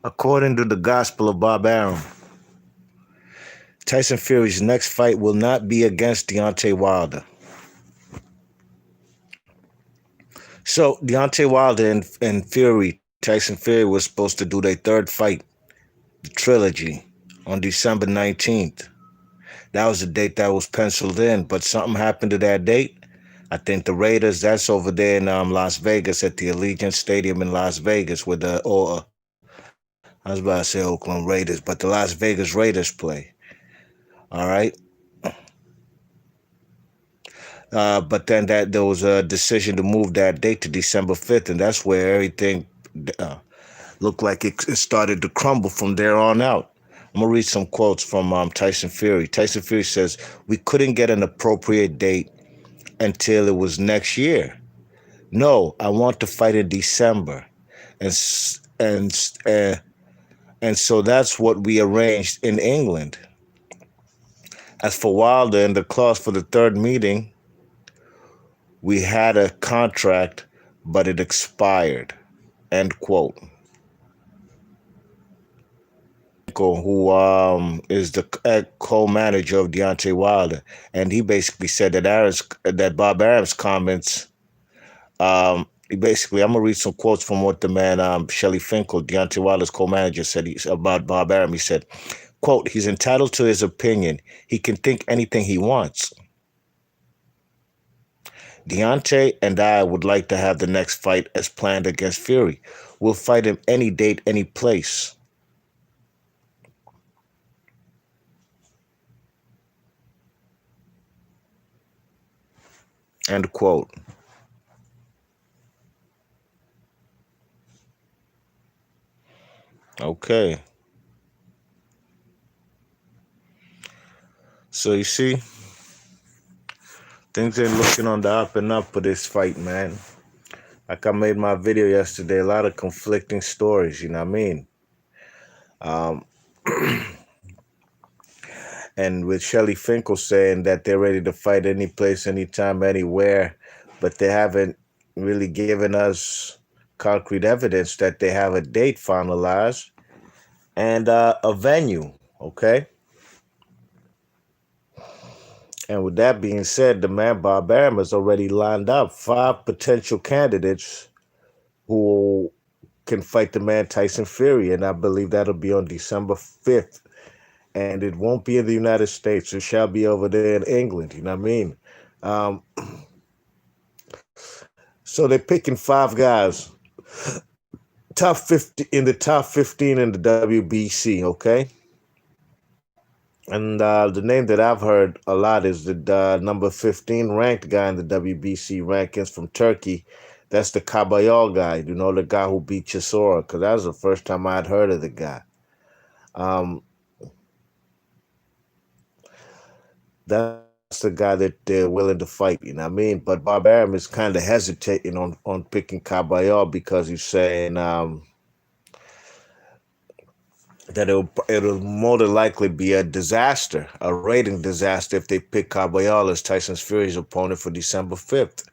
According to the Gospel of Bob Arum, Tyson Fury's next fight will not be against Deontay Wilder. So Deontay Wilder and Fury, Tyson Fury was supposed to do their third fight, the trilogy, on December 19th. That was the date that was penciled in, but something happened to that date. I think the Raiders, that's over there in Las Vegas at the Allegiant Stadium in Las Vegas with I was about to say Oakland Raiders, but the Las Vegas Raiders play. All right. But then that there was a decision to move that date to December 5th, and that's where everything uh, looked like it started to crumble from there on out. I'm gonna read some quotes from Tyson Fury. Tyson Fury says, "We couldn't get an appropriate date until it was next year. No, I want to fight in December, and and and so that's what we arranged in England. As for Wilder and the clause for the third meeting, we had a contract, but it expired." End quote. Who is the co-manager of Deontay Wilder, and he basically said that Bob Arum's comments. He basically, I'm gonna read some quotes from what the man Shelly Finkel, Deontay Wilder's co-manager, said about Bob Arum. He said, "Quote: He's entitled to his opinion. He can think anything he wants. Deontay and I would like to have the next fight as planned against Fury. We'll fight him any date, any place." End quote. Okay. So you see, things ain't looking on the up and up for this fight, man. Like I made my video yesterday, a lot of conflicting stories, you know what I mean? Um, and with Shelly Finkel saying that they're ready to fight any place, anytime, anywhere, but they haven't really given us concrete evidence that they have a date finalized and a venue, okay? And with that being said, the man Bob Arum has already lined up 5 potential candidates who can fight the man Tyson Fury, and I believe that'll be on December 5th. And it won't be in the United States. It shall be over there in England. You know what I mean? Um, so they're picking 5 guys, top 50 in the top 15 in the WBC. Okay, and the name that I've heard a lot is the number 15 ranked guy in the WBC rankings from Turkey. That's the Kabayal guy. You know, the guy who beat Chisora, because that was the first time I'd heard of the guy. Um, that's the guy that they're willing to fight, you know what I mean? But Bob Arum is kind of hesitating on picking Caballero because he's saying that it'll more than likely be a disaster, a rating disaster, if they pick Caballero as Tyson Fury's opponent for December 5th.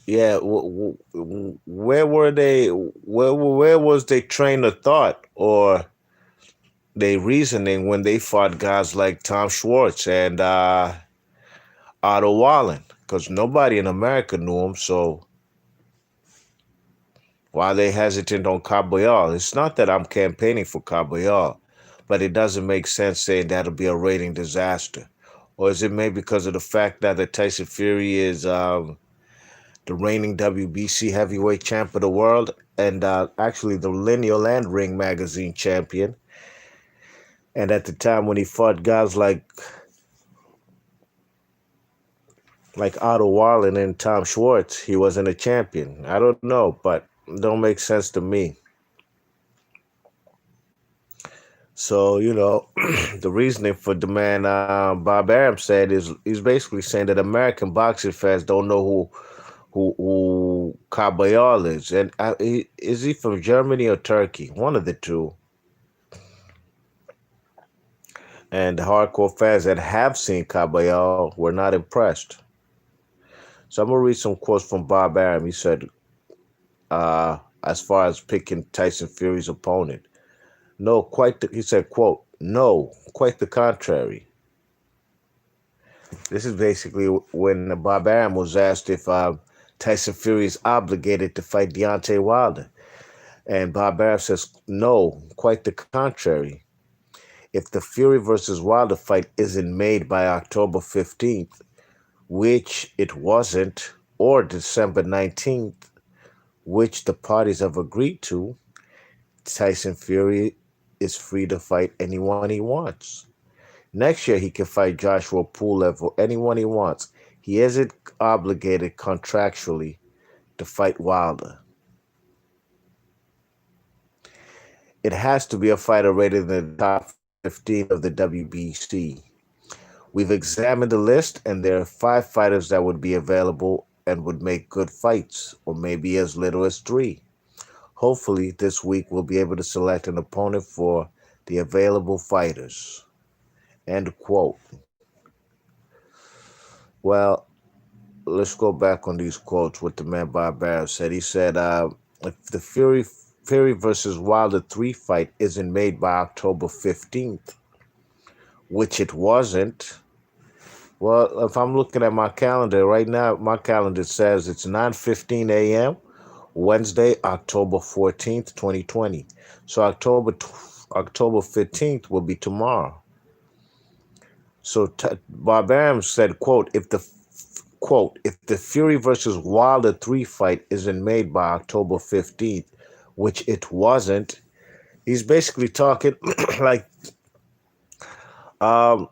Yeah, where were they? Where was their train of thought or their reasoning when they fought guys like Tom Schwartz and Otto Wallen? Because nobody in America knew him. So why are they hesitant on Caballero? It's not that I'm campaigning for Caballero, but it doesn't make sense saying that'll be a rating disaster. Or is it maybe because of the fact that the Tyson Fury is the reigning WBC heavyweight champ of the world and actually the Lineal and Ring magazine champion? And at the time when he fought guys like Otto Warland and Tom Schwartz, he wasn't a champion. I don't know, but it don't make sense to me. So, the reasoning for the man Bob Arum said is he's basically saying that American boxing fans don't know who Caballero is. And is he from Germany or Turkey? One of the two. And the hardcore fans that have seen Caballero were not impressed. So I'm going to read some quotes from Bob Arum. He said, as far as picking Tyson Fury's opponent. No, he said, quote, no, quite the contrary. This is basically when Bob Arum was asked if Tyson Fury is obligated to fight Deontay Wilder. And Bob Arum says, no, quite the contrary. If the Fury versus Wilder fight isn't made by October 15th, which it wasn't, or December 19th, which the parties have agreed to, Tyson Fury is free to fight anyone he wants. Next year, he can fight Joshua Pulev or anyone he wants. He isn't obligated contractually to fight Wilder. It has to be a fighter rated in the top 15 of the WBC. We've examined the list, and there are 5 fighters that would be available and would make good fights, or maybe as little as 3. Hopefully, this week we'll be able to select an opponent for the available fighters. End quote. Well, let's go back on these quotes. What the man Bob Barrow said. He said, if the Fury versus Wilder 3 fight isn't made by October 15th, which it wasn't. Well, if I'm looking at my calendar right now, my calendar says it's 9:15 a.m. Wednesday, October 14th, 2020. So October 15th will be tomorrow. So Bob Arum said, quote, if the Fury versus Wilder 3 fight isn't made by October 15th, which it wasn't, he's basically talking um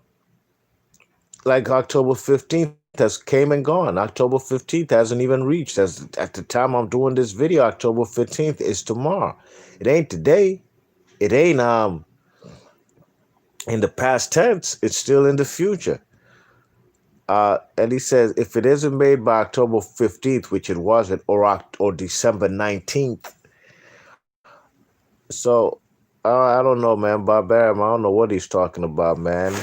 like October 15th has came and gone. October 15th hasn't even reached. As at the time I'm doing this video, October 15th is tomorrow. It ain't today. It ain't in the past tense. It's still in the future. And he says if it isn't made by October 15th, which it wasn't, or December 19th. So I don't know, man. Bob Arum, I don't know what he's talking about, man.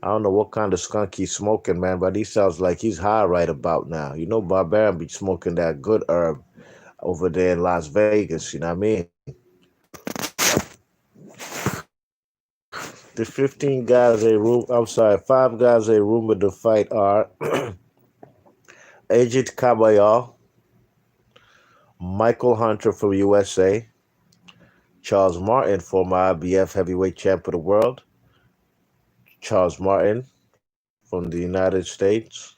I don't know what kind of skunk he's smoking, man, but he sounds like he's high right about now. You know, Bob Arum be smoking that good herb over there in Las Vegas, you know what I mean? The 15 guys they I'm sorry, 5 guys they rumored to fight are Ajit Kabayal, Michael Hunter from USA, Charles Martin, former IBF heavyweight champ of the world, Charles Martin from the United States,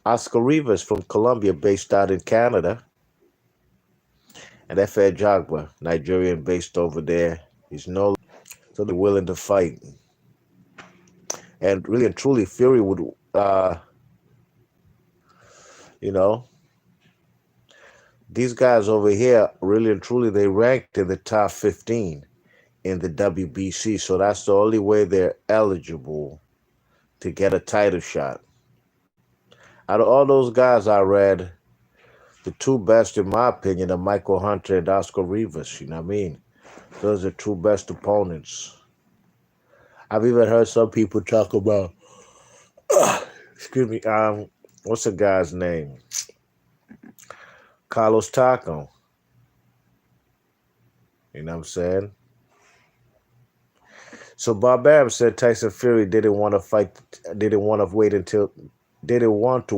Oscar Rivas from Colombia, based out in Canada, and Efe Jagba, Nigerian, based over there. He's no so they're willing to fight. And really and truly, Fury would, you know, these guys over here, really and truly, they ranked in the top 15 in the WBC. So that's the only way they're eligible to get a title shot. Out of all those guys I read, the 2 best, in my opinion, are Michael Hunter and Oscar Rivas. You know what I mean? Those are 2 best opponents. I've even heard some people talk about, excuse me, what's the guy's name? Carlos Taco. You know what I'm saying? So Bob Arum said Tyson Fury didn't want to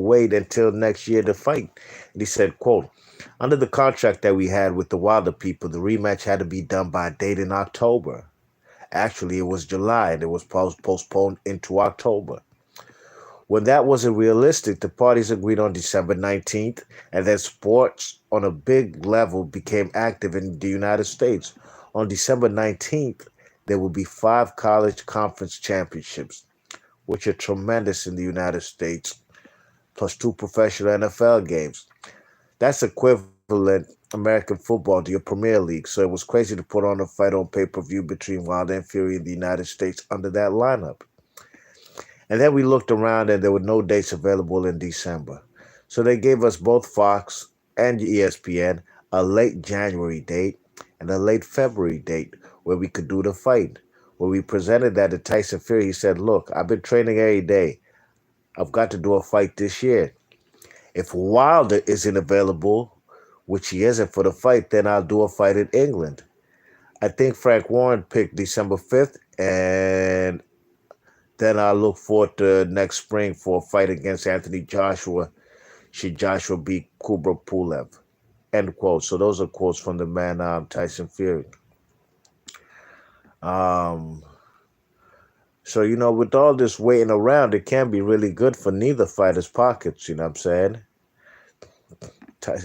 wait until next year to fight. And he said, quote, under the contract that we had with the Wilder people, the rematch had to be done by a date in October. Actually, it was July, and it was postponed into October. When that wasn't realistic, the parties agreed on December 19th, and then sports on a big level became active in the United States. On December 19th, there will be 5 college conference championships, which are tremendous in the United States, plus 2 professional NFL games. That's equivalent American football to your Premier League, so it was crazy to put on a fight on pay-per-view between Wilder and Fury in the United States under that lineup. And then we looked around and there were no dates available in December. So they gave us both Fox and ESPN a late January date and a late February date where we could do the fight. When we presented that to Tyson Fury, he said, look, I've been training every day. I've got to do a fight this year. If Wilder isn't available, which he isn't for the fight, then I'll do a fight in England. I think Frank Warren picked December 5th, and then I'll look forward to next spring for a fight against Anthony Joshua, should Joshua beat Kubra Pulev. End quote. So those are quotes from the man Tyson Fury. Um, so, with all this waiting around, it can be really good for neither fighter's pockets, you know what I'm saying?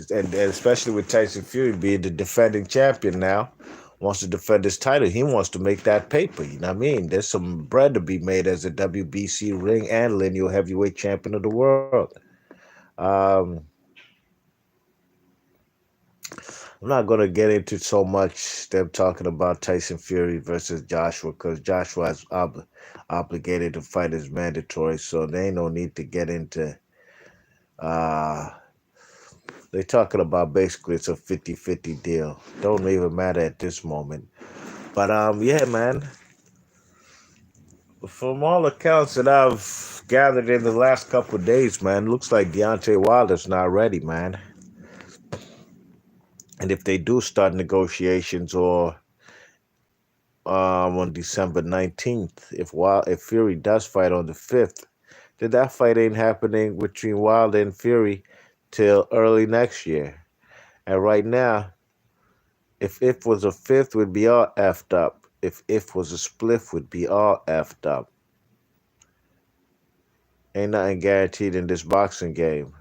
And especially with Tyson Fury being the defending champion now, wants to defend his title. He wants to make that paper, you know what I mean? There's some bread to be made as a WBC ring and lineal heavyweight champion of the world. Um, I'm not going to get into so much them talking about Tyson Fury versus Joshua because Joshua is obligated to fight as mandatory, so there ain't no need to get into. Uh, they're talking about basically it's a 50-50 deal. Don't even matter at this moment. But yeah, man. From all accounts that I've gathered in the last couple of days, man, looks like Deontay Wilder's not ready, man. And if they do start negotiations or on December 19th, if Fury does fight on the 5th, then that fight ain't happening between Wilder and Fury till early next year. And right now, if was a 5th, would be all effed up. If was a spliff, would be all effed up. Ain't nothing guaranteed in this boxing game.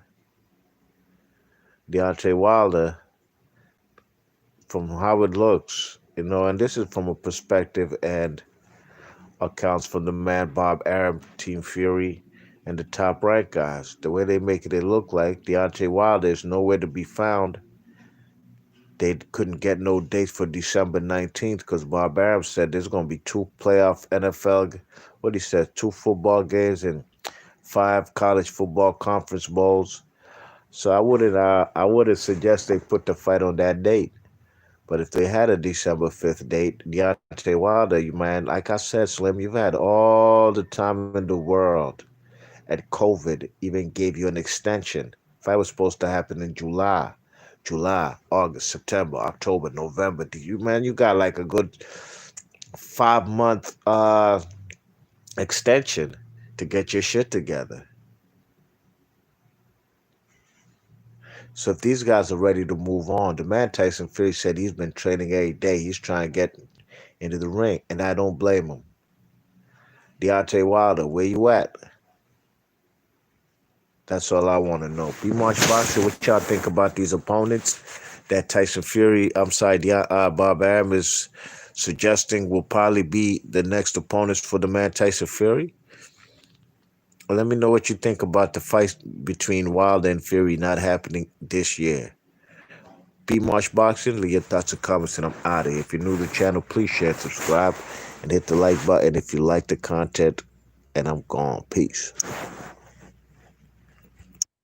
Deontay Wilder, from how it looks, and this is from a perspective and accounts from the man Bob Arum, Team Fury, and the top ranked guys. The way they make it look like Deontay Wilder is nowhere to be found. They couldn't get no dates for December 19th because Bob Arum said there's going to be 2 playoff NFL, what he said, 2 football games and 5 college football conference bowls. So I wouldn't suggest they put the fight on that date. But if they had a December 5th date, Deontay Wilder, you man, like I said, Slim, you've had all the time in the world. And COVID even gave you an extension. Fight was supposed to happen in July, August, September, October, November. You got like a good 5-month extension to get your shit together. So if these guys are ready to move on, the man Tyson Fury said he's been training every day. He's trying to get into the ring, and I don't blame him. Deontay Wilder, where you at? That's all I want to know. Be March Boxer, what y'all think about these opponents that Tyson Fury, Bob Arum is suggesting will probably be the next opponents for the man Tyson Fury? Let me know what you think about the fight between Wilder and Fury not happening this year. Be March Boxing, leave your thoughts and comments, and I'm out of here. If you're new to the channel, please share and subscribe, and hit the like button if you like the content, and I'm gone. Peace.